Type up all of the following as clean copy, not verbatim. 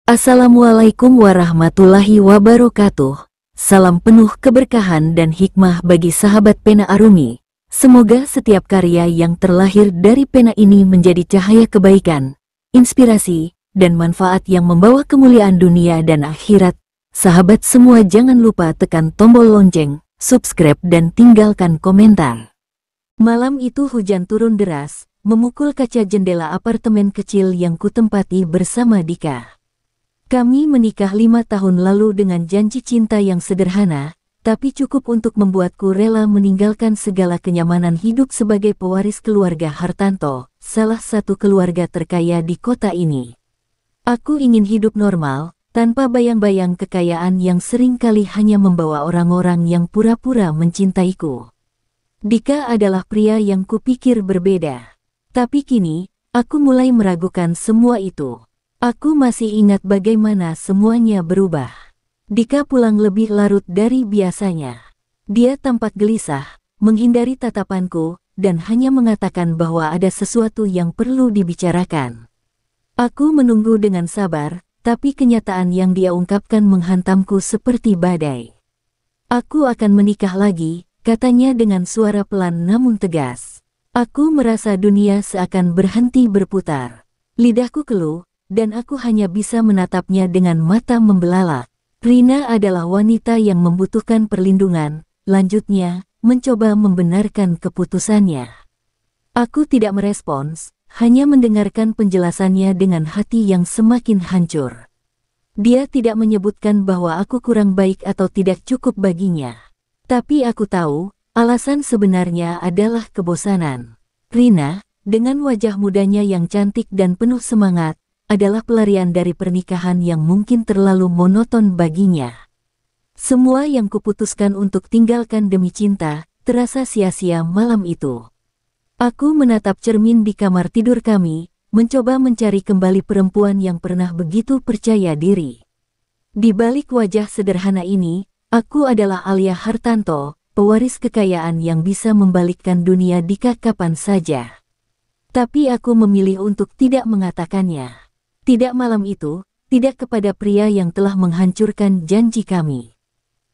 Assalamualaikum warahmatullahi wabarakatuh. Salam penuh keberkahan dan hikmah bagi sahabat pena Arumi. Semoga setiap karya yang terlahir dari pena ini menjadi cahaya kebaikan, inspirasi, dan manfaat yang membawa kemuliaan dunia dan akhirat. Sahabat semua, jangan lupa tekan tombol lonceng, subscribe, dan tinggalkan komentar. Malam itu hujan turun deras, memukul kaca jendela apartemen kecil yang kutempati bersama Dika. Kami menikah 5 tahun lalu dengan janji cinta yang sederhana, tapi cukup untuk membuatku rela meninggalkan segala kenyamanan hidup sebagai pewaris keluarga Hartanto, salah satu keluarga terkaya di kota ini. Aku ingin hidup normal, tanpa bayang-bayang kekayaan yang seringkali hanya membawa orang-orang yang pura-pura mencintaiku. Dika adalah pria yang kupikir berbeda. Tapi kini, aku mulai meragukan semua itu. Aku masih ingat bagaimana semuanya berubah. Dika pulang lebih larut dari biasanya. Dia tampak gelisah, menghindari tatapanku, dan hanya mengatakan bahwa ada sesuatu yang perlu dibicarakan. Aku menunggu dengan sabar, tapi kenyataan yang dia ungkapkan menghantamku seperti badai. Aku akan menikah lagi, katanya dengan suara pelan namun tegas. Aku merasa dunia seakan berhenti berputar. Lidahku keluh, dan aku hanya bisa menatapnya dengan mata membelalak. Rina adalah wanita yang membutuhkan perlindungan, lanjutnya, mencoba membenarkan keputusannya. Aku tidak merespons, hanya mendengarkan penjelasannya dengan hati yang semakin hancur. Dia tidak menyebutkan bahwa aku kurang baik atau tidak cukup baginya. Tapi aku tahu, alasan sebenarnya adalah kebosanan. Rina, dengan wajah mudanya yang cantik dan penuh semangat, adalah pelarian dari pernikahan yang mungkin terlalu monoton baginya. Semua yang kuputuskan untuk tinggalkan demi cinta, terasa sia-sia malam itu. Aku menatap cermin di kamar tidur kami, mencoba mencari kembali perempuan yang pernah begitu percaya diri. Di balik wajah sederhana ini, aku adalah Alia Hartanto, pewaris kekayaan yang bisa membalikkan dunia Dika kapan saja. Tapi aku memilih untuk tidak mengatakannya. Tidak malam itu, tidak kepada pria yang telah menghancurkan janji kami.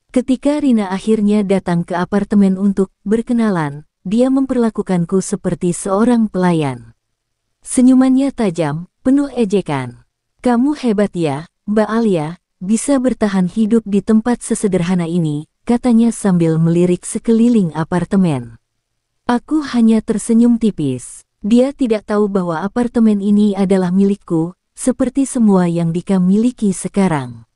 Ketika Rina akhirnya datang ke apartemen untuk berkenalan, dia memperlakukanku seperti seorang pelayan. Senyumannya tajam, penuh ejekan. "Kamu hebat ya, Mbak Alia, bisa bertahan hidup di tempat sesederhana ini," katanya sambil melirik sekeliling apartemen. Aku hanya tersenyum tipis. Dia tidak tahu bahwa apartemen ini adalah milikku, seperti semua yang Dika miliki sekarang.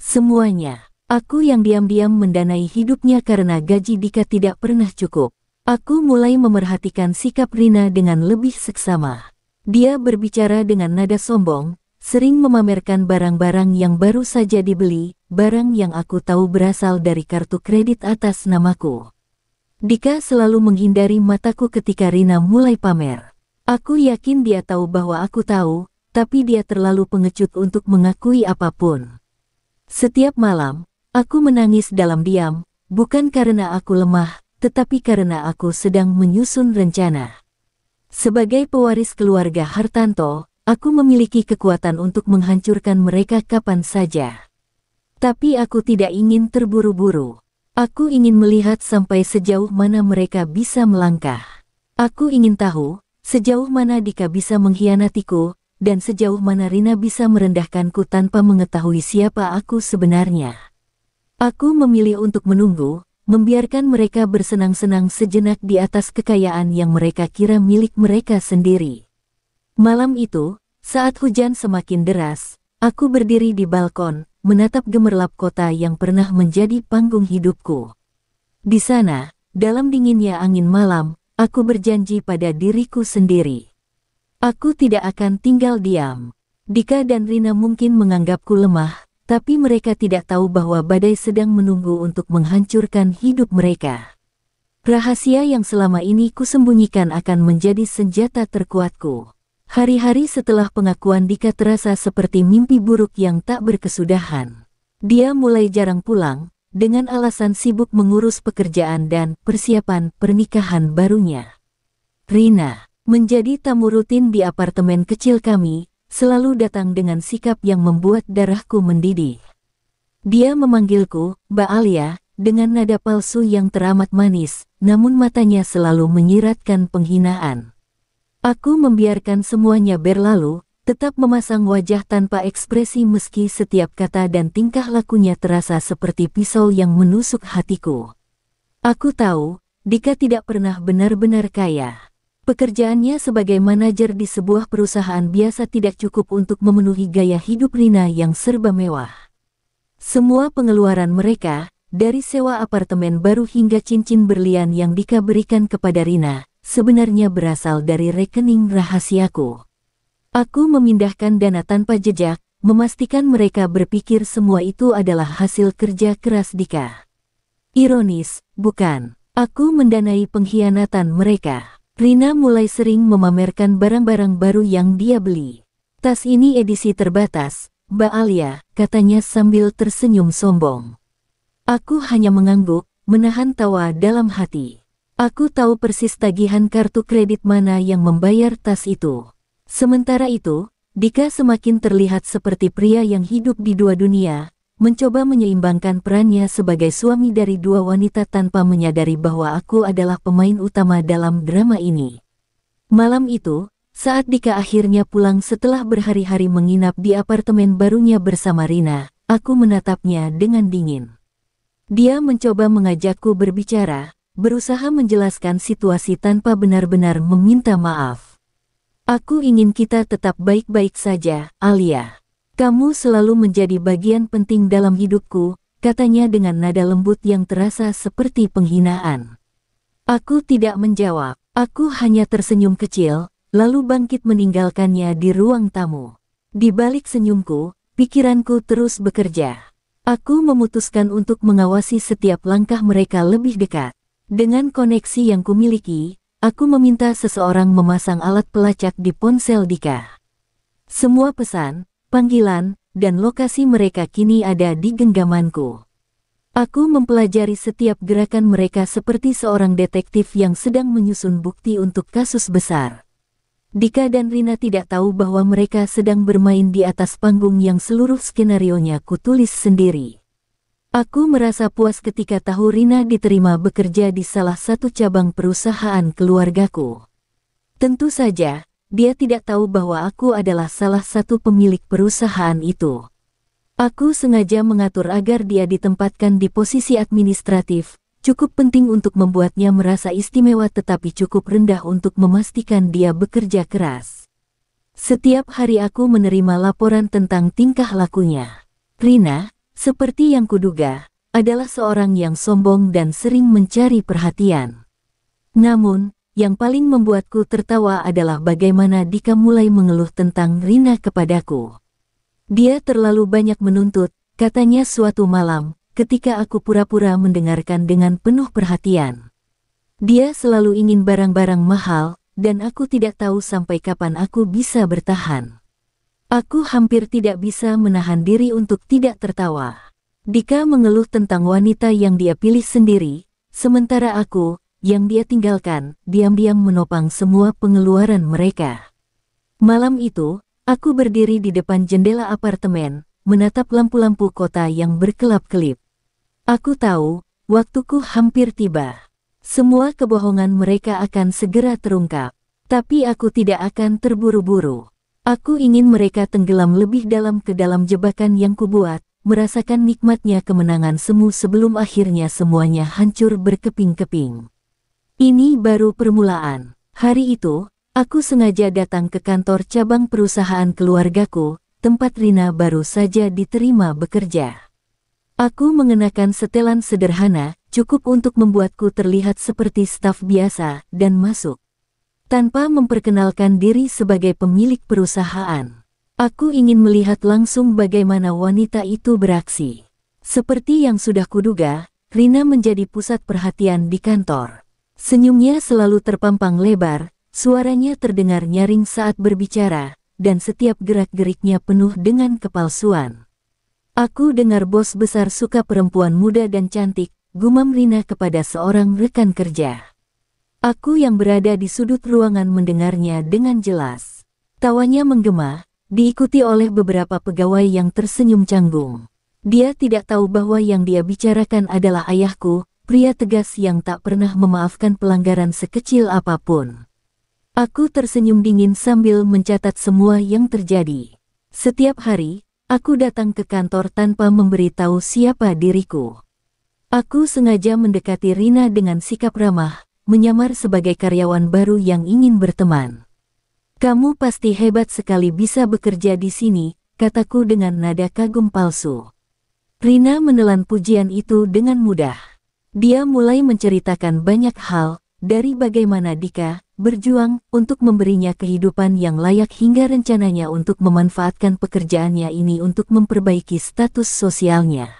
Semuanya. Aku yang diam-diam mendanai hidupnya karena gaji Dika tidak pernah cukup. Aku mulai memerhatikan sikap Rina dengan lebih seksama. Dia berbicara dengan nada sombong, sering memamerkan barang-barang yang baru saja dibeli, barang yang aku tahu berasal dari kartu kredit atas namaku. Dika selalu menghindari mataku ketika Rina mulai pamer. Aku yakin dia tahu bahwa aku tahu, tapi dia terlalu pengecut untuk mengakui apapun. Setiap malam, aku menangis dalam diam, bukan karena aku lemah, tetapi karena aku sedang menyusun rencana. Sebagai pewaris keluarga Hartanto, aku memiliki kekuatan untuk menghancurkan mereka kapan saja. Tapi aku tidak ingin terburu-buru. Aku ingin melihat sampai sejauh mana mereka bisa melangkah. Aku ingin tahu, sejauh mana Dika bisa mengkhianatiku, dan sejauh mana Rina bisa merendahkanku tanpa mengetahui siapa aku sebenarnya. Aku memilih untuk menunggu, membiarkan mereka bersenang-senang sejenak di atas kekayaan yang mereka kira milik mereka sendiri. Malam itu, saat hujan semakin deras, aku berdiri di balkon, menatap gemerlap kota yang pernah menjadi panggung hidupku. Di sana, dalam dinginnya angin malam, aku berjanji pada diriku sendiri. Aku tidak akan tinggal diam. Dika dan Rina mungkin menganggapku lemah, tapi mereka tidak tahu bahwa badai sedang menunggu untuk menghancurkan hidup mereka. Rahasia yang selama ini kusembunyikan akan menjadi senjata terkuatku. Hari-hari setelah pengakuan Dika terasa seperti mimpi buruk yang tak berkesudahan. Dia mulai jarang pulang, dengan alasan sibuk mengurus pekerjaan dan persiapan pernikahan barunya. Rina menjadi tamu rutin di apartemen kecil kami, selalu datang dengan sikap yang membuat darahku mendidih. Dia memanggilku, Mbak Alia, dengan nada palsu yang teramat manis, namun matanya selalu menyiratkan penghinaan. Aku membiarkan semuanya berlalu, tetap memasang wajah tanpa ekspresi meski setiap kata dan tingkah lakunya terasa seperti pisau yang menusuk hatiku. Aku tahu, Dika tidak pernah benar-benar kaya. Pekerjaannya sebagai manajer di sebuah perusahaan biasa tidak cukup untuk memenuhi gaya hidup Rina yang serba mewah. Semua pengeluaran mereka, dari sewa apartemen baru hingga cincin berlian yang Dika berikan kepada Rina, sebenarnya berasal dari rekening rahasiaku. Aku memindahkan dana tanpa jejak, memastikan mereka berpikir semua itu adalah hasil kerja keras Dika. Ironis, bukan? Aku mendanai pengkhianatan mereka. Rina mulai sering memamerkan barang-barang baru yang dia beli. Tas ini edisi terbatas, Mbak Alia, katanya sambil tersenyum sombong. Aku hanya mengangguk, menahan tawa dalam hati. Aku tahu persis tagihan kartu kredit mana yang membayar tas itu. Sementara itu, Dika semakin terlihat seperti pria yang hidup di dua dunia, mencoba menyeimbangkan perannya sebagai suami dari dua wanita tanpa menyadari bahwa aku adalah pemain utama dalam drama ini. Malam itu, saat Dika akhirnya pulang setelah berhari-hari menginap di apartemen barunya bersama Rina, aku menatapnya dengan dingin. Dia mencoba mengajakku berbicara, berusaha menjelaskan situasi tanpa benar-benar meminta maaf. Aku ingin kita tetap baik-baik saja, Alia. Kamu selalu menjadi bagian penting dalam hidupku, katanya dengan nada lembut yang terasa seperti penghinaan. Aku tidak menjawab, aku hanya tersenyum kecil, lalu bangkit meninggalkannya di ruang tamu. Di balik senyumku, pikiranku terus bekerja. Aku memutuskan untuk mengawasi setiap langkah mereka lebih dekat. Dengan koneksi yang kumiliki, aku meminta seseorang memasang alat pelacak di ponsel Dika. Semua pesan, panggilan, dan lokasi mereka kini ada di genggamanku. Aku mempelajari setiap gerakan mereka seperti seorang detektif yang sedang menyusun bukti untuk kasus besar. Dika dan Rina tidak tahu bahwa mereka sedang bermain di atas panggung yang seluruh skenarionya kutulis sendiri. Aku merasa puas ketika tahu Rina diterima bekerja di salah satu cabang perusahaan keluargaku. Tentu saja, dia tidak tahu bahwa aku adalah salah satu pemilik perusahaan itu. Aku sengaja mengatur agar dia ditempatkan di posisi administratif, cukup penting untuk membuatnya merasa istimewa tetapi cukup rendah untuk memastikan dia bekerja keras. Setiap hari aku menerima laporan tentang tingkah lakunya. Rina, seperti yang kuduga, adalah seorang yang sombong dan sering mencari perhatian. Namun, yang paling membuatku tertawa adalah bagaimana Dika mulai mengeluh tentang Rina kepadaku. Dia terlalu banyak menuntut, katanya suatu malam, ketika aku pura-pura mendengarkan dengan penuh perhatian. Dia selalu ingin barang-barang mahal, dan aku tidak tahu sampai kapan aku bisa bertahan. Aku hampir tidak bisa menahan diri untuk tidak tertawa. Dika mengeluh tentang wanita yang dia pilih sendiri, sementara aku, yang dia tinggalkan, diam-diam menopang semua pengeluaran mereka. Malam itu, aku berdiri di depan jendela apartemen, menatap lampu-lampu kota yang berkelap-kelip. Aku tahu, waktuku hampir tiba. Semua kebohongan mereka akan segera terungkap, tapi aku tidak akan terburu-buru. Aku ingin mereka tenggelam lebih dalam ke dalam jebakan yang kubuat, merasakan nikmatnya kemenangan semu sebelum akhirnya semuanya hancur berkeping-keping. Ini baru permulaan. Hari itu, aku sengaja datang ke kantor cabang perusahaan keluargaku, tempat Rina baru saja diterima bekerja. Aku mengenakan setelan sederhana, cukup untuk membuatku terlihat seperti staf biasa, dan masuk. Tanpa memperkenalkan diri sebagai pemilik perusahaan. Aku ingin melihat langsung bagaimana wanita itu beraksi. Seperti yang sudah kuduga, Rina menjadi pusat perhatian di kantor. Senyumnya selalu terpampang lebar, suaranya terdengar nyaring saat berbicara, dan setiap gerak-geriknya penuh dengan kepalsuan. Aku dengar bos besar suka perempuan muda dan cantik, gumam Rina kepada seorang rekan kerja. Aku yang berada di sudut ruangan mendengarnya dengan jelas. Tawanya menggema, diikuti oleh beberapa pegawai yang tersenyum canggung. Dia tidak tahu bahwa yang dia bicarakan adalah ayahku, pria tegas yang tak pernah memaafkan pelanggaran sekecil apapun. Aku tersenyum dingin sambil mencatat semua yang terjadi. Setiap hari, aku datang ke kantor tanpa memberitahu siapa diriku. Aku sengaja mendekati Rina dengan sikap ramah, menyamar sebagai karyawan baru yang ingin berteman. "Kamu pasti hebat sekali bisa bekerja di sini," kataku dengan nada kagum palsu. Rina menelan pujian itu dengan mudah. Dia mulai menceritakan banyak hal, dari bagaimana Dika berjuang untuk memberinya kehidupan yang layak hingga rencananya untuk memanfaatkan pekerjaannya ini untuk memperbaiki status sosialnya.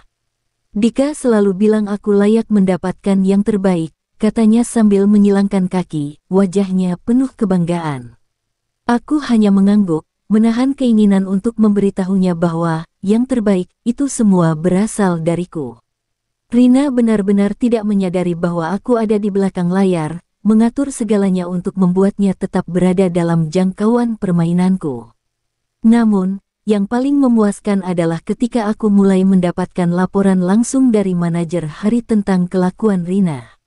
"Dika selalu bilang aku layak mendapatkan yang terbaik," katanya sambil menyilangkan kaki, wajahnya penuh kebanggaan. Aku hanya mengangguk, menahan keinginan untuk memberitahunya bahwa yang terbaik itu semua berasal dariku. Rina benar-benar tidak menyadari bahwa aku ada di belakang layar, mengatur segalanya untuk membuatnya tetap berada dalam jangkauan permainanku. Namun, yang paling memuaskan adalah ketika aku mulai mendapatkan laporan langsung dari manajer hari tentang kelakuan Rina.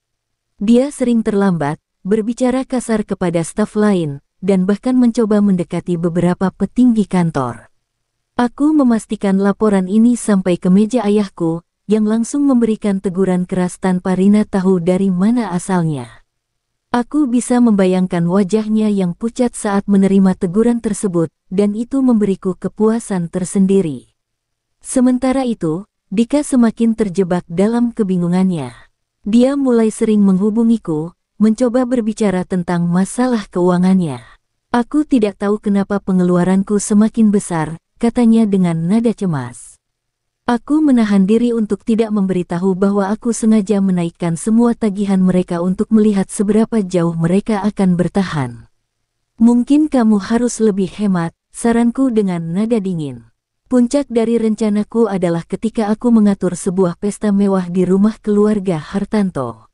Dia sering terlambat, berbicara kasar kepada staf lain, dan bahkan mencoba mendekati beberapa petinggi kantor. Aku memastikan laporan ini sampai ke meja ayahku, yang langsung memberikan teguran keras tanpa Rina tahu dari mana asalnya. Aku bisa membayangkan wajahnya yang pucat saat menerima teguran tersebut, dan itu memberiku kepuasan tersendiri. Sementara itu, Dika semakin terjebak dalam kebingungannya. Dia mulai sering menghubungiku, mencoba berbicara tentang masalah keuangannya. "Aku tidak tahu kenapa pengeluaranku semakin besar," katanya dengan nada cemas. Aku menahan diri untuk tidak memberitahu bahwa aku sengaja menaikkan semua tagihan mereka untuk melihat seberapa jauh mereka akan bertahan. "Mungkin kamu harus lebih hemat," saranku dengan nada dingin. Puncak dari rencanaku adalah ketika aku mengatur sebuah pesta mewah di rumah keluarga Hartanto.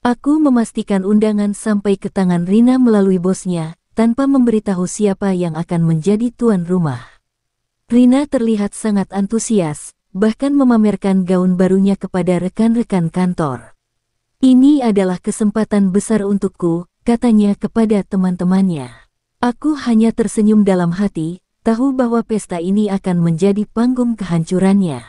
Aku memastikan undangan sampai ke tangan Rina melalui bosnya, tanpa memberitahu siapa yang akan menjadi tuan rumah. Rina terlihat sangat antusias, bahkan memamerkan gaun barunya kepada rekan-rekan kantor. "Ini adalah kesempatan besar untukku," katanya kepada teman-temannya. Aku hanya tersenyum dalam hati, tahu bahwa pesta ini akan menjadi panggung kehancurannya.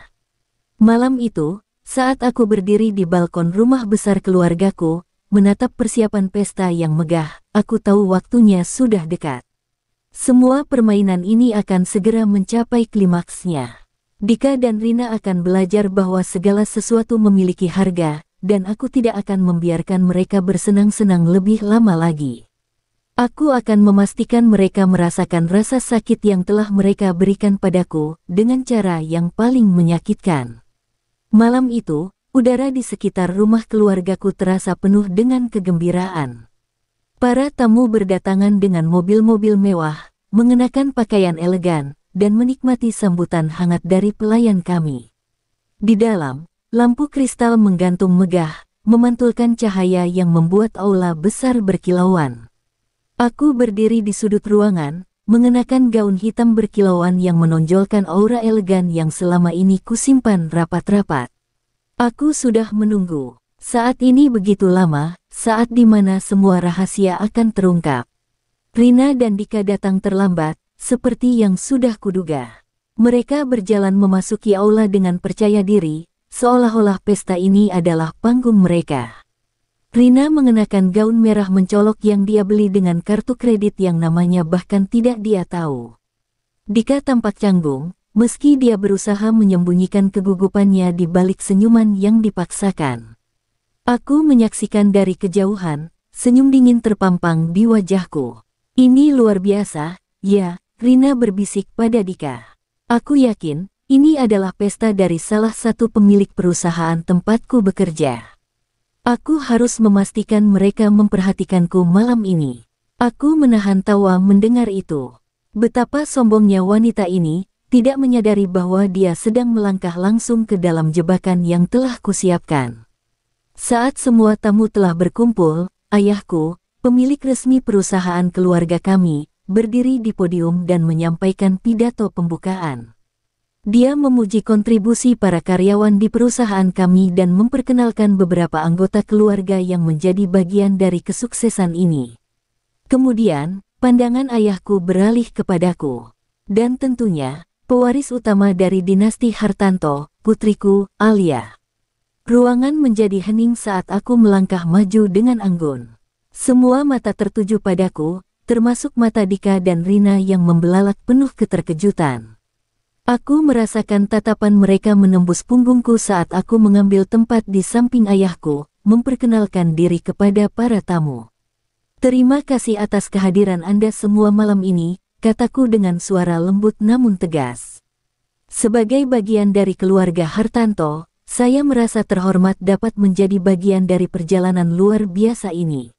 Malam itu, saat aku berdiri di balkon rumah besar keluargaku, menatap persiapan pesta yang megah, aku tahu waktunya sudah dekat. Semua permainan ini akan segera mencapai klimaksnya. Dika dan Rina akan belajar bahwa segala sesuatu memiliki harga, dan aku tidak akan membiarkan mereka bersenang-senang lebih lama lagi. Aku akan memastikan mereka merasakan rasa sakit yang telah mereka berikan padaku, dengan cara yang paling menyakitkan. Malam itu, udara di sekitar rumah keluargaku terasa penuh dengan kegembiraan. Para tamu berdatangan dengan mobil-mobil mewah, mengenakan pakaian elegan, dan menikmati sambutan hangat dari pelayan kami. Di dalam, lampu kristal menggantung megah, memantulkan cahaya yang membuat aula besar berkilauan. Aku berdiri di sudut ruangan, mengenakan gaun hitam berkilauan yang menonjolkan aura elegan yang selama ini kusimpan rapat-rapat. Aku sudah menunggu. Saat ini begitu lama, saat di mana semua rahasia akan terungkap. Rina dan Dika datang terlambat, seperti yang sudah kuduga. Mereka berjalan memasuki aula dengan percaya diri, seolah-olah pesta ini adalah panggung mereka. Rina mengenakan gaun merah mencolok yang dia beli dengan kartu kredit yang namanya bahkan tidak dia tahu. Dika tampak canggung, meski dia berusaha menyembunyikan kegugupannya di balik senyuman yang dipaksakan. Aku menyaksikan dari kejauhan, senyum dingin terpampang di wajahku. "Ini luar biasa, ya," Rina berbisik pada Dika. "Aku yakin, ini adalah pesta dari salah satu pemilik perusahaan tempatku bekerja. Aku harus memastikan mereka memperhatikanku malam ini." Aku menahan tawa mendengar itu. Betapa sombongnya wanita ini, tidak menyadari bahwa dia sedang melangkah langsung ke dalam jebakan yang telah kusiapkan. Saat semua tamu telah berkumpul, ayahku, pemilik resmi perusahaan keluarga kami, berdiri di podium dan menyampaikan pidato pembukaan. Dia memuji kontribusi para karyawan di perusahaan kami dan memperkenalkan beberapa anggota keluarga yang menjadi bagian dari kesuksesan ini. Kemudian, pandangan ayahku beralih kepadaku. Dan tentunya, pewaris utama dari dinasti Hartanto, putriku, Alia. Ruangan menjadi hening saat aku melangkah maju dengan anggun. Semua mata tertuju padaku, termasuk mata Dika dan Rina yang membelalak penuh keterkejutan. Aku merasakan tatapan mereka menembus punggungku saat aku mengambil tempat di samping ayahku, memperkenalkan diri kepada para tamu. Terima kasih atas kehadiran Anda semua malam ini, kataku dengan suara lembut namun tegas. Sebagai bagian dari keluarga Hartanto, saya merasa terhormat dapat menjadi bagian dari perjalanan luar biasa ini.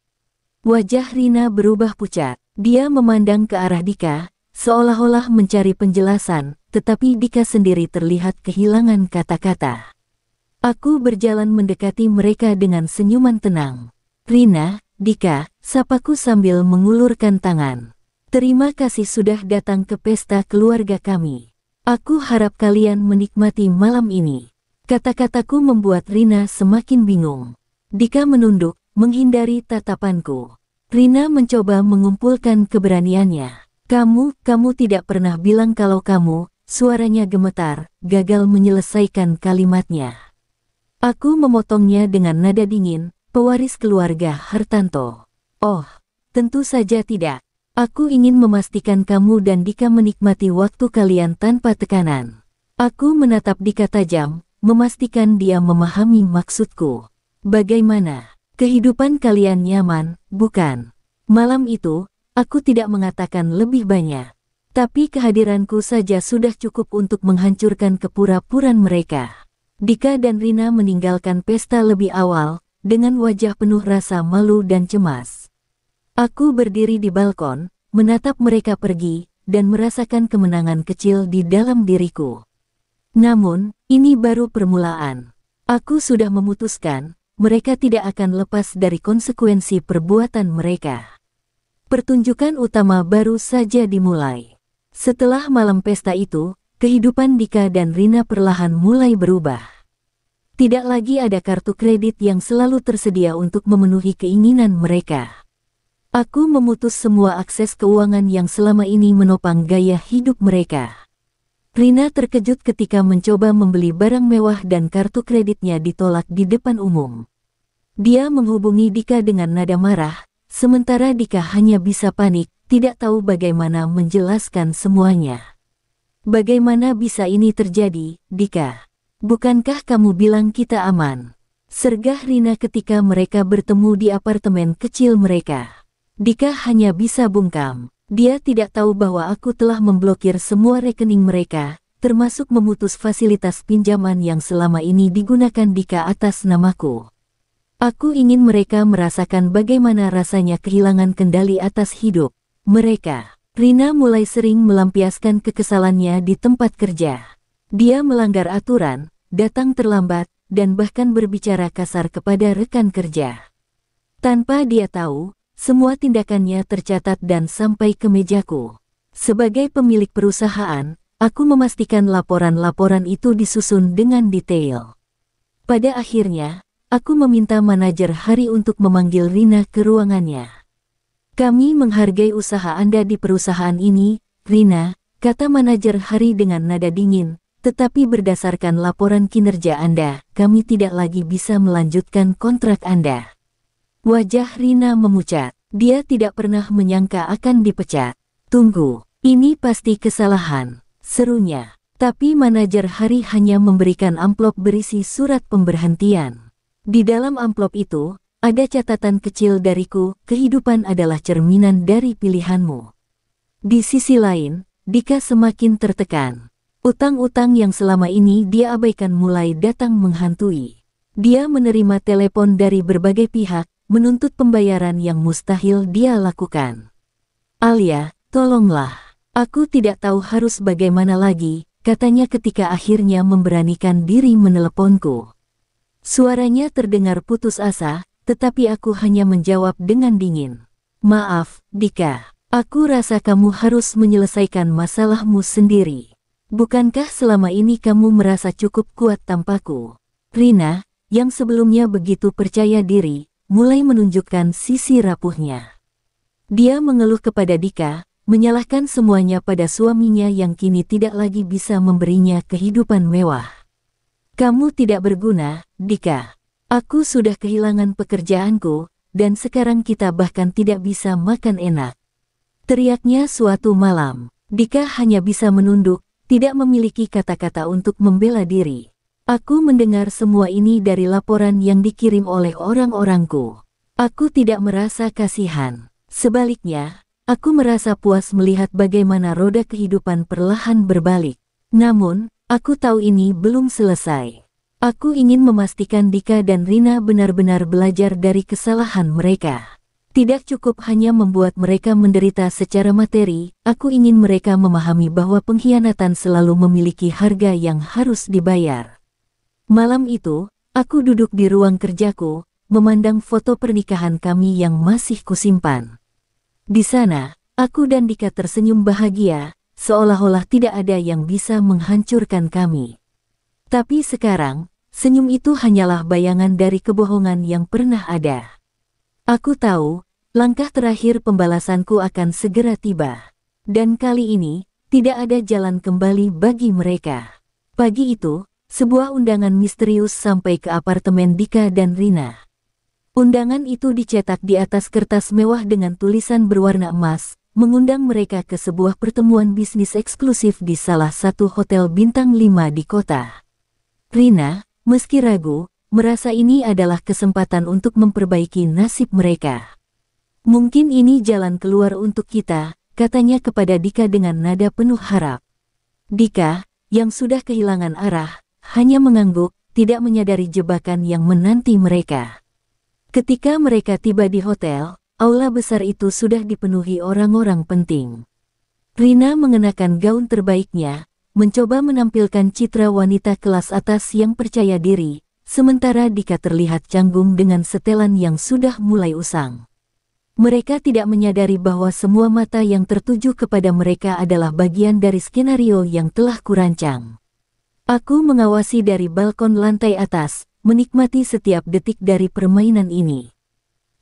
Wajah Rina berubah pucat. Dia memandang ke arah Dika, seolah-olah mencari penjelasan, tetapi Dika sendiri terlihat kehilangan kata-kata. Aku berjalan mendekati mereka dengan senyuman tenang. Rina, Dika, sapaku sambil mengulurkan tangan. Terima kasih sudah datang ke pesta keluarga kami. Aku harap kalian menikmati malam ini. Kata-kataku membuat Rina semakin bingung. Dika menunduk, menghindari tatapanku. Rina mencoba mengumpulkan keberaniannya. Kamu tidak pernah bilang kalau kamu, suaranya gemetar, gagal menyelesaikan kalimatnya. Aku memotongnya dengan nada dingin, pewaris keluarga Hartanto. Oh, tentu saja tidak. Aku ingin memastikan kamu dan Dika menikmati waktu kalian tanpa tekanan. Aku menatap Dika tajam, memastikan dia memahami maksudku. Bagaimana? Kehidupan kalian nyaman, bukan? Malam itu, aku tidak mengatakan lebih banyak. Tapi kehadiranku saja sudah cukup untuk menghancurkan kepura-puraan mereka. Dika dan Rina meninggalkan pesta lebih awal, dengan wajah penuh rasa malu dan cemas. Aku berdiri di balkon, menatap mereka pergi, dan merasakan kemenangan kecil di dalam diriku. Namun, ini baru permulaan. Aku sudah memutuskan, mereka tidak akan lepas dari konsekuensi perbuatan mereka. Pertunjukan utama baru saja dimulai. Setelah malam pesta itu, kehidupan Dika dan Rina perlahan mulai berubah. Tidak lagi ada kartu kredit yang selalu tersedia untuk memenuhi keinginan mereka. Aku memutus semua akses keuangan yang selama ini menopang gaya hidup mereka. Rina terkejut ketika mencoba membeli barang mewah dan kartu kreditnya ditolak di depan umum. Dia menghubungi Dika dengan nada marah, sementara Dika hanya bisa panik, tidak tahu bagaimana menjelaskan semuanya. Bagaimana bisa ini terjadi, Dika? Bukankah kamu bilang kita aman? Sergah Rina ketika mereka bertemu di apartemen kecil mereka. Dika hanya bisa bungkam. Dia tidak tahu bahwa aku telah memblokir semua rekening mereka, termasuk memutus fasilitas pinjaman yang selama ini digunakan Dika atas namaku. Aku ingin mereka merasakan bagaimana rasanya kehilangan kendali atas hidup mereka. Rina mulai sering melampiaskan kekesalannya di tempat kerja. Dia melanggar aturan, datang terlambat, dan bahkan berbicara kasar kepada rekan kerja. Tanpa dia tahu, semua tindakannya tercatat dan sampai ke mejaku. Sebagai pemilik perusahaan, aku memastikan laporan-laporan itu disusun dengan detail. Pada akhirnya, aku meminta manajer Hari untuk memanggil Rina ke ruangannya. Kami menghargai usaha Anda di perusahaan ini, Rina, kata manajer Hari dengan nada dingin, tetapi berdasarkan laporan kinerja Anda, kami tidak lagi bisa melanjutkan kontrak Anda. Wajah Rina memucat. Dia tidak pernah menyangka akan dipecat. Tunggu, ini pasti kesalahan, serunya. Tapi manajer Hari hanya memberikan amplop berisi surat pemberhentian. Di dalam amplop itu, ada catatan kecil dariku, kehidupan adalah cerminan dari pilihanmu. Di sisi lain, Dika semakin tertekan. Utang-utang yang selama ini dia abaikan mulai datang menghantui. Dia menerima telepon dari berbagai pihak, menuntut pembayaran yang mustahil dia lakukan. Alia, tolonglah. Aku tidak tahu harus bagaimana lagi, katanya ketika akhirnya memberanikan diri meneleponku. Suaranya terdengar putus asa, tetapi aku hanya menjawab dengan dingin. Maaf, Dika. Aku rasa kamu harus menyelesaikan masalahmu sendiri. Bukankah selama ini kamu merasa cukup kuat tanpaku? Rina, yang sebelumnya begitu percaya diri, mulai menunjukkan sisi rapuhnya. Dia mengeluh kepada Dika, menyalahkan semuanya pada suaminya yang kini tidak lagi bisa memberinya kehidupan mewah. Kamu tidak berguna, Dika. Aku sudah kehilangan pekerjaanku, dan sekarang kita bahkan tidak bisa makan enak. Teriaknya suatu malam. Dika hanya bisa menunduk, tidak memiliki kata-kata untuk membela diri. Aku mendengar semua ini dari laporan yang dikirim oleh orang-orangku. Aku tidak merasa kasihan. Sebaliknya, aku merasa puas melihat bagaimana roda kehidupan perlahan berbalik. Namun, aku tahu ini belum selesai. Aku ingin memastikan Dika dan Rina benar-benar belajar dari kesalahan mereka. Tidak cukup hanya membuat mereka menderita secara materi, aku ingin mereka memahami bahwa pengkhianatan selalu memiliki harga yang harus dibayar. Malam itu, aku duduk di ruang kerjaku, memandang foto pernikahan kami yang masih kusimpan. Di sana, aku dan Dika tersenyum bahagia, seolah-olah tidak ada yang bisa menghancurkan kami. Tapi sekarang, senyum itu hanyalah bayangan dari kebohongan yang pernah ada. Aku tahu, langkah terakhir pembalasanku akan segera tiba. Dan kali ini, tidak ada jalan kembali bagi mereka. Pagi itu, sebuah undangan misterius sampai ke apartemen Dika dan Rina. Undangan itu dicetak di atas kertas mewah dengan tulisan berwarna emas, mengundang mereka ke sebuah pertemuan bisnis eksklusif di salah satu hotel bintang 5 di kota. Rina, meski ragu, merasa ini adalah kesempatan untuk memperbaiki nasib mereka. Mungkin ini jalan keluar untuk kita, katanya kepada Dika dengan nada penuh harap. Dika, yang sudah kehilangan arah, hanya mengangguk, tidak menyadari jebakan yang menanti mereka. Ketika mereka tiba di hotel, aula besar itu sudah dipenuhi orang-orang penting. Rina mengenakan gaun terbaiknya, mencoba menampilkan citra wanita kelas atas yang percaya diri, sementara Dika terlihat canggung dengan setelan yang sudah mulai usang. Mereka tidak menyadari bahwa semua mata yang tertuju kepada mereka adalah bagian dari skenario yang telah kurancang. Aku mengawasi dari balkon lantai atas, menikmati setiap detik dari permainan ini.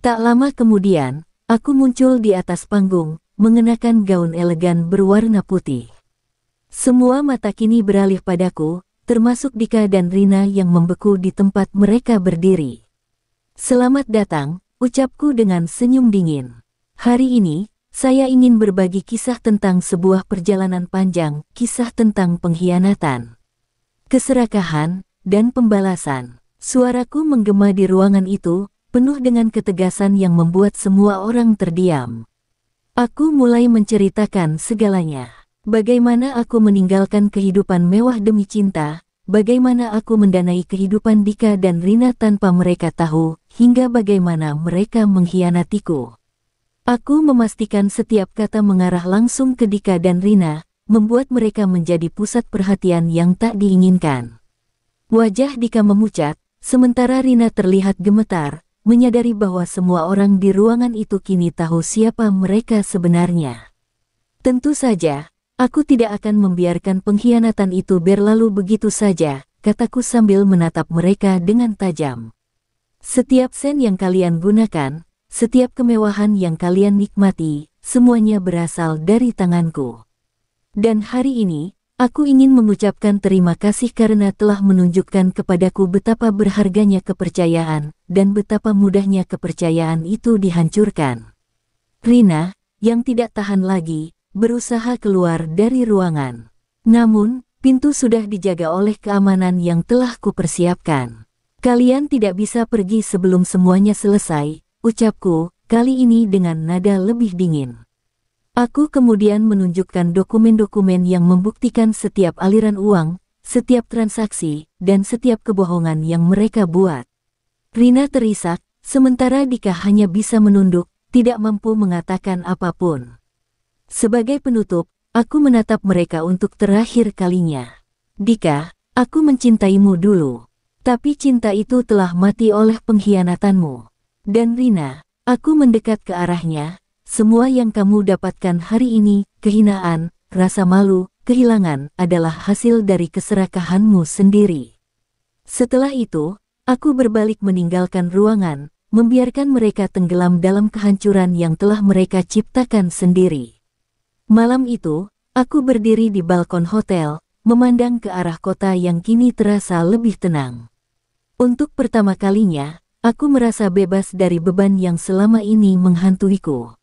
Tak lama kemudian, aku muncul di atas panggung, mengenakan gaun elegan berwarna putih. Semua mata kini beralih padaku, termasuk Dika dan Rina yang membeku di tempat mereka berdiri. Selamat datang, ucapku dengan senyum dingin. Hari ini, saya ingin berbagi kisah tentang sebuah perjalanan panjang, kisah tentang pengkhianatan, keserakahan, dan pembalasan. Suaraku menggema di ruangan itu, penuh dengan ketegasan yang membuat semua orang terdiam. Aku mulai menceritakan segalanya. Bagaimana aku meninggalkan kehidupan mewah demi cinta, bagaimana aku mendanai kehidupan Dika dan Rina tanpa mereka tahu, hingga bagaimana mereka mengkhianatiku. Aku memastikan setiap kata mengarah langsung ke Dika dan Rina, membuat mereka menjadi pusat perhatian yang tak diinginkan. Wajah Dika memucat, sementara Rina terlihat gemetar, menyadari bahwa semua orang di ruangan itu kini tahu siapa mereka sebenarnya. Tentu saja, aku tidak akan membiarkan pengkhianatan itu berlalu begitu saja, kataku sambil menatap mereka dengan tajam. Setiap sen yang kalian gunakan, setiap kemewahan yang kalian nikmati, semuanya berasal dari tanganku. Dan hari ini, aku ingin mengucapkan terima kasih karena telah menunjukkan kepadaku betapa berharganya kepercayaan, dan betapa mudahnya kepercayaan itu dihancurkan. Rina, yang tidak tahan lagi, berusaha keluar dari ruangan. Namun, pintu sudah dijaga oleh keamanan yang telah kupersiapkan. Kalian tidak bisa pergi sebelum semuanya selesai, ucapku, kali ini dengan nada lebih dingin. Aku kemudian menunjukkan dokumen-dokumen yang membuktikan setiap aliran uang, setiap transaksi, dan setiap kebohongan yang mereka buat. Rina terisak, sementara Dika hanya bisa menunduk, tidak mampu mengatakan apapun. Sebagai penutup, aku menatap mereka untuk terakhir kalinya. Dika, aku mencintaimu dulu. Tapi cinta itu telah mati oleh pengkhianatanmu. Dan Rina, aku mendekat ke arahnya, semua yang kamu dapatkan hari ini, kehinaan, rasa malu, kehilangan, adalah hasil dari keserakahanmu sendiri. Setelah itu, aku berbalik meninggalkan ruangan, membiarkan mereka tenggelam dalam kehancuran yang telah mereka ciptakan sendiri. Malam itu, aku berdiri di balkon hotel, memandang ke arah kota yang kini terasa lebih tenang. Untuk pertama kalinya, aku merasa bebas dari beban yang selama ini menghantuiku.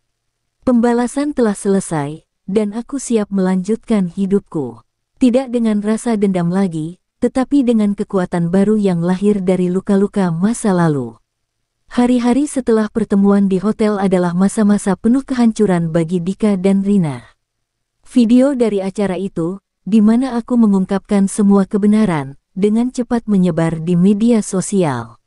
Pembalasan telah selesai, dan aku siap melanjutkan hidupku. Tidak dengan rasa dendam lagi, tetapi dengan kekuatan baru yang lahir dari luka-luka masa lalu. Hari-hari setelah pertemuan di hotel adalah masa-masa penuh kehancuran bagi Dika dan Rina. Video dari acara itu, di mana aku mengungkapkan semua kebenaran, dengan cepat menyebar di media sosial.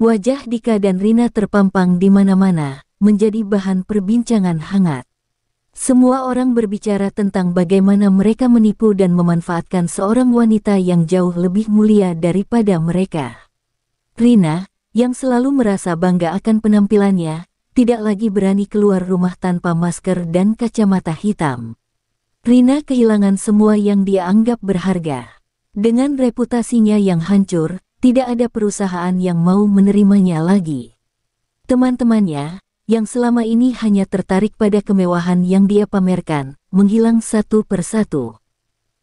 Wajah Dika dan Rina terpampang di mana-mana, menjadi bahan perbincangan hangat. Semua orang berbicara tentang bagaimana mereka menipu dan memanfaatkan seorang wanita yang jauh lebih mulia daripada mereka. Rina, yang selalu merasa bangga akan penampilannya, tidak lagi berani keluar rumah tanpa masker dan kacamata hitam. Rina kehilangan semua yang dia anggap berharga. Dengan reputasinya yang hancur, tidak ada perusahaan yang mau menerimanya lagi. Teman-temannya, yang selama ini hanya tertarik pada kemewahan yang dia pamerkan, menghilang satu persatu.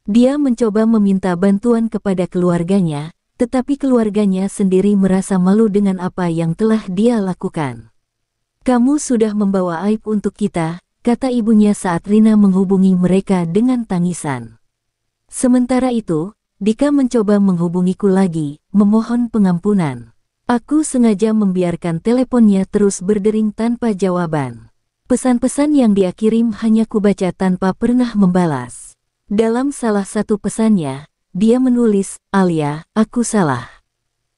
Dia mencoba meminta bantuan kepada keluarganya, tetapi keluarganya sendiri merasa malu dengan apa yang telah dia lakukan. "Kamu sudah membawa aib untuk kita," kata ibunya saat Rina menghubungi mereka dengan tangisan. Sementara itu, Dika mencoba menghubungiku lagi, memohon pengampunan. Aku sengaja membiarkan teleponnya terus berdering tanpa jawaban. Pesan-pesan yang dia kirim hanya kubaca tanpa pernah membalas. Dalam salah satu pesannya, dia menulis, "Alia, aku salah.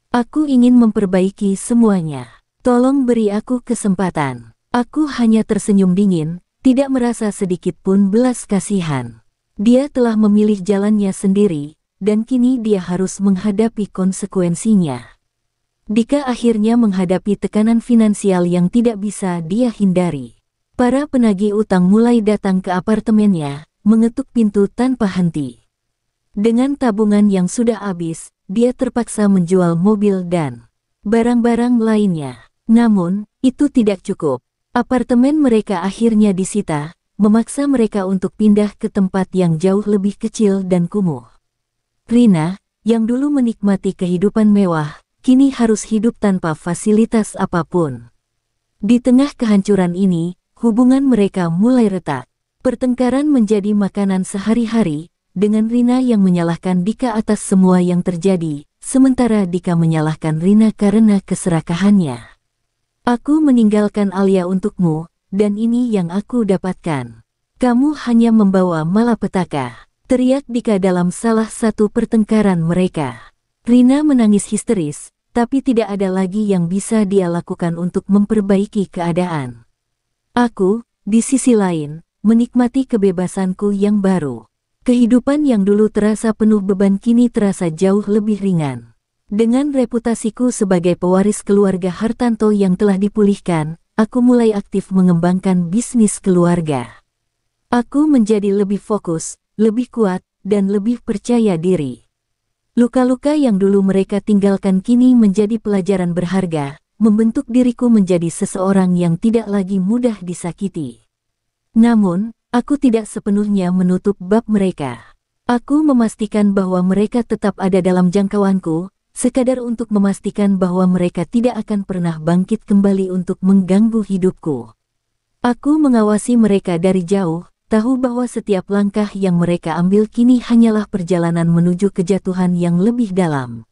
Aku ingin memperbaiki semuanya. Tolong beri aku kesempatan." Aku hanya tersenyum dingin, tidak merasa sedikit pun belas kasihan. Dia telah memilih jalannya sendiri, dan kini dia harus menghadapi konsekuensinya. Dika akhirnya menghadapi tekanan finansial yang tidak bisa dia hindari. Para penagih utang mulai datang ke apartemennya, mengetuk pintu tanpa henti. Dengan tabungan yang sudah habis, dia terpaksa menjual mobil dan barang-barang lainnya. Namun, itu tidak cukup. Apartemen mereka akhirnya disita, memaksa mereka untuk pindah ke tempat yang jauh lebih kecil dan kumuh. Rina, yang dulu menikmati kehidupan mewah, kini harus hidup tanpa fasilitas apapun. Di tengah kehancuran ini, hubungan mereka mulai retak. Pertengkaran menjadi makanan sehari-hari, dengan Rina yang menyalahkan Dika atas semua yang terjadi, sementara Dika menyalahkan Rina karena keserakahannya. "Aku meninggalkan Alia untukmu, dan ini yang aku dapatkan. Kamu hanya membawa malapetaka," teriak Dika dalam salah satu pertengkaran mereka. Rina menangis histeris, tapi tidak ada lagi yang bisa dia lakukan untuk memperbaiki keadaan. Aku, di sisi lain, menikmati kebebasanku yang baru. Kehidupan yang dulu terasa penuh beban kini terasa jauh lebih ringan. Dengan reputasiku sebagai pewaris keluarga Hartanto yang telah dipulihkan, aku mulai aktif mengembangkan bisnis keluarga. Aku menjadi lebih fokus, lebih kuat, dan lebih percaya diri. Luka-luka yang dulu mereka tinggalkan kini menjadi pelajaran berharga, membentuk diriku menjadi seseorang yang tidak lagi mudah disakiti. Namun, aku tidak sepenuhnya menutup bab mereka. Aku memastikan bahwa mereka tetap ada dalam jangkauanku, sekadar untuk memastikan bahwa mereka tidak akan pernah bangkit kembali untuk mengganggu hidupku. Aku mengawasi mereka dari jauh, tahu bahwa setiap langkah yang mereka ambil kini hanyalah perjalanan menuju kejatuhan yang lebih dalam.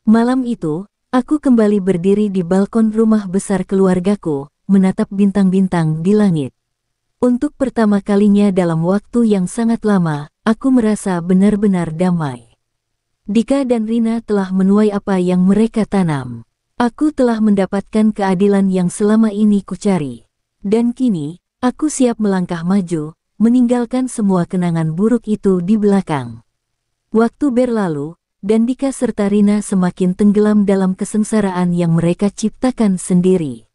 Malam itu, aku kembali berdiri di balkon rumah besar keluargaku, menatap bintang-bintang di langit. Untuk pertama kalinya dalam waktu yang sangat lama, aku merasa benar-benar damai. Dika dan Rina telah menuai apa yang mereka tanam. Aku telah mendapatkan keadilan yang selama ini kucari. Dan kini, aku siap melangkah maju, meninggalkan semua kenangan buruk itu di belakang. Waktu berlalu, dan Dika serta Rina semakin tenggelam dalam kesengsaraan yang mereka ciptakan sendiri.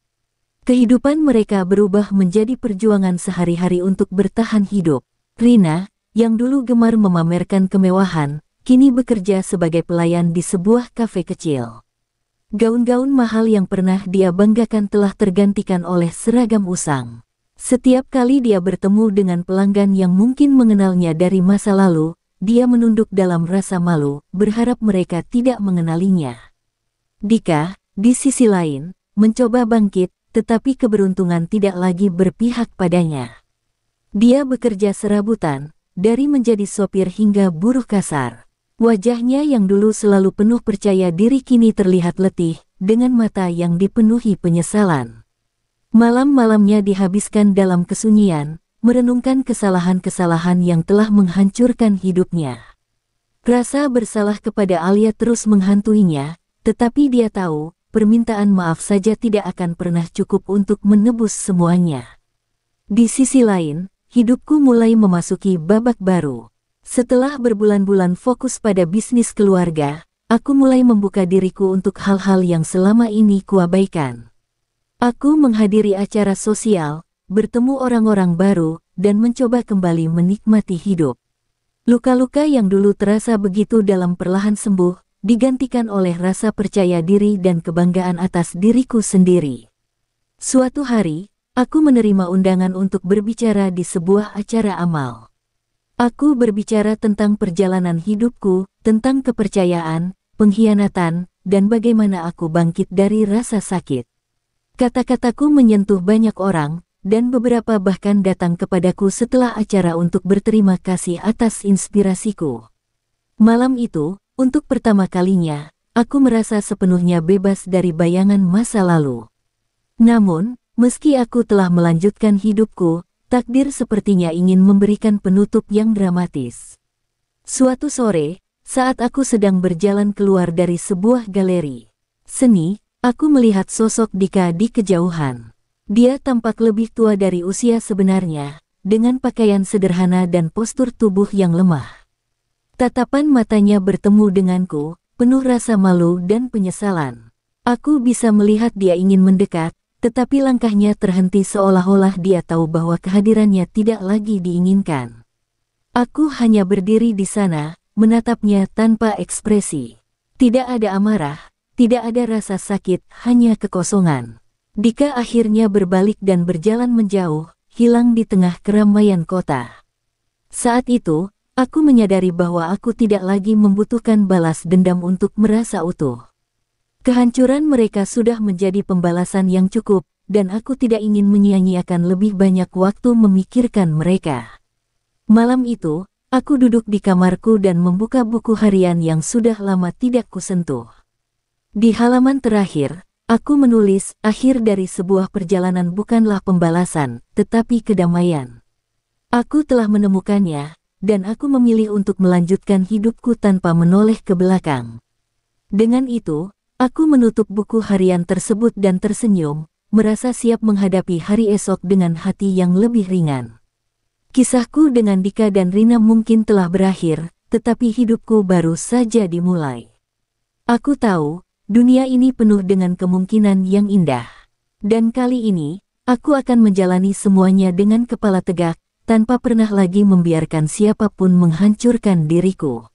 Kehidupan mereka berubah menjadi perjuangan sehari-hari untuk bertahan hidup. Rina, yang dulu gemar memamerkan kemewahan, kini bekerja sebagai pelayan di sebuah kafe kecil. Gaun-gaun mahal yang pernah dia banggakan telah tergantikan oleh seragam usang. Setiap kali dia bertemu dengan pelanggan yang mungkin mengenalnya dari masa lalu, dia menunduk dalam rasa malu, berharap mereka tidak mengenalinya. Dika, di sisi lain, mencoba bangkit, tetapi keberuntungan tidak lagi berpihak padanya. Dia bekerja serabutan, dari menjadi sopir hingga buruh kasar. Wajahnya yang dulu selalu penuh percaya diri kini terlihat letih, dengan mata yang dipenuhi penyesalan. Malam-malamnya dihabiskan dalam kesunyian, merenungkan kesalahan-kesalahan yang telah menghancurkan hidupnya. Rasa bersalah kepada Alia terus menghantuinya, tetapi dia tahu, permintaan maaf saja tidak akan pernah cukup untuk menebus semuanya. Di sisi lain, hidupku mulai memasuki babak baru. Setelah berbulan-bulan fokus pada bisnis keluarga, aku mulai membuka diriku untuk hal-hal yang selama ini kuabaikan. Aku menghadiri acara sosial, bertemu orang-orang baru, dan mencoba kembali menikmati hidup. Luka-luka yang dulu terasa begitu dalam perlahan sembuh, digantikan oleh rasa percaya diri dan kebanggaan atas diriku sendiri. Suatu hari, aku menerima undangan untuk berbicara di sebuah acara amal. Aku berbicara tentang perjalanan hidupku, tentang kepercayaan, pengkhianatan, dan bagaimana aku bangkit dari rasa sakit. Kata-kataku menyentuh banyak orang, dan beberapa bahkan datang kepadaku setelah acara untuk berterima kasih atas inspirasiku. Malam itu, untuk pertama kalinya, aku merasa sepenuhnya bebas dari bayangan masa lalu. Namun, meski aku telah melanjutkan hidupku, takdir sepertinya ingin memberikan penutup yang dramatis. Suatu sore, saat aku sedang berjalan keluar dari sebuah galeri seni, aku melihat sosok Dika di kejauhan. Dia tampak lebih tua dari usia sebenarnya, dengan pakaian sederhana dan postur tubuh yang lemah. Tatapan matanya bertemu denganku, penuh rasa malu dan penyesalan. Aku bisa melihat dia ingin mendekat, tetapi langkahnya terhenti seolah-olah dia tahu bahwa kehadirannya tidak lagi diinginkan. Aku hanya berdiri di sana, menatapnya tanpa ekspresi. Tidak ada amarah, tidak ada rasa sakit, hanya kekosongan. Dika akhirnya berbalik dan berjalan menjauh, hilang di tengah keramaian kota. Saat itu, aku menyadari bahwa aku tidak lagi membutuhkan balas dendam untuk merasa utuh. Kehancuran mereka sudah menjadi pembalasan yang cukup, dan aku tidak ingin menyia-nyiakan lebih banyak waktu memikirkan mereka. Malam itu, aku duduk di kamarku dan membuka buku harian yang sudah lama tidak kusentuh. Di halaman terakhir, aku menulis, akhir dari sebuah perjalanan bukanlah pembalasan, tetapi kedamaian. Aku telah menemukannya, dan aku memilih untuk melanjutkan hidupku tanpa menoleh ke belakang. Dengan itu, aku menutup buku harian tersebut dan tersenyum, merasa siap menghadapi hari esok dengan hati yang lebih ringan. Kisahku dengan Dika dan Rina mungkin telah berakhir, tetapi hidupku baru saja dimulai. Aku tahu, dunia ini penuh dengan kemungkinan yang indah. Dan kali ini, aku akan menjalani semuanya dengan kepala tegak, tanpa pernah lagi membiarkan siapapun menghancurkan diriku.